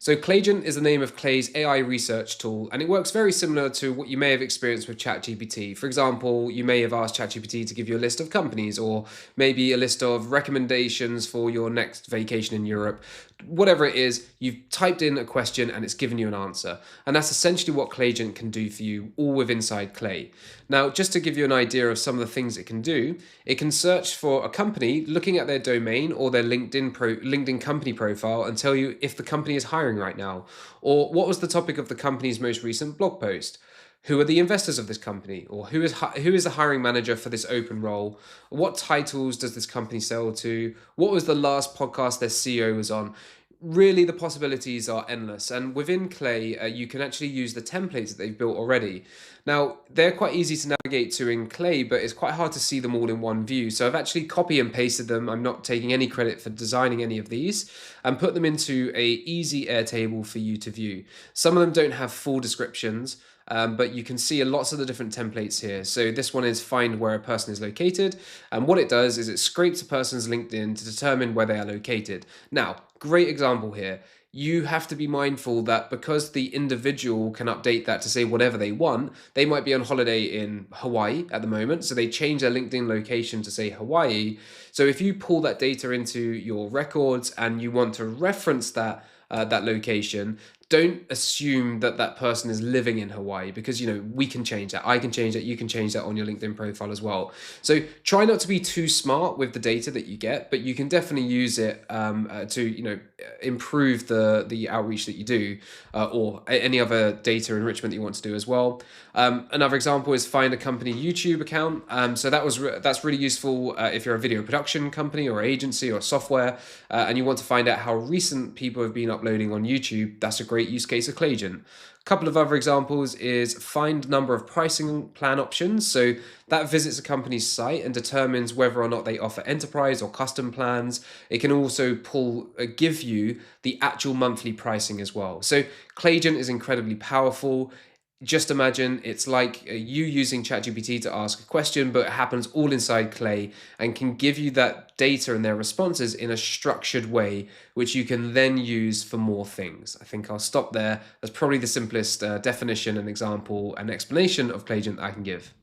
So Claygent is the name of Clay's AI research tool, and it works very similar to what you may have experienced with ChatGPT. For example, you may have asked ChatGPT to give you a list of companies or maybe a list of recommendations for your next vacation in Europe. Whatever it is, you've typed in a question and it's given you an answer. And that's essentially what Claygent can do for you, all with inside Clay. Now, just to give you an idea of some of the things it can do, it can search for a company looking at their domain or their LinkedIn company profile and tell you if the company is hiring right now, or what was the topic of the company's most recent blog post. Who are the investors of this company, or who is the hiring manager for this open role? What titles does this company sell to? What was the last podcast their CEO was on? Really, the possibilities are endless, and within Clay you can actually use the templates that they've built already. Now, they're quite easy to navigate to in Clay, but it's quite hard to see them all in one view, so I've actually copy and pasted them. I'm not taking any credit for designing any of these, and put them into a easy Airtable for you to view. Some of them don't have full descriptions, but you can see lots of the different templates here. So this one is find where a person is located. And what it does is it scrapes a person's LinkedIn to determine where they are located. Now, great example here. You have to be mindful that because the individual can update that to say whatever they want, they might be on holiday in Hawaii at the moment. So they change their LinkedIn location to say Hawaii. So if you pull that data into your records and you want to reference that location, don't assume that that person is living in Hawaii, because we can change that. I can change that. You can change that on your LinkedIn profile as well. So try not to be too smart with the data that you get, but you can definitely use it to improve the outreach that you do, or any other data enrichment that you want to do as well. Another example is find a company YouTube account. So that's really useful if you're a video production company or agency or software, and you want to find out how recent people have been uploading on YouTube. That's a great use case of Claygent. A couple of other examples is find number of pricing plan options. So that visits a company's site and determines whether or not they offer enterprise or custom plans. It can also give you the actual monthly pricing as well. So Claygent is incredibly powerful. Just imagine it's like you using ChatGPT to ask a question, but it happens all inside Clay and can give you that data and their responses in a structured way, which you can then use for more things. I think I'll stop there. That's probably the simplest definition and example and explanation of Claygent I can give.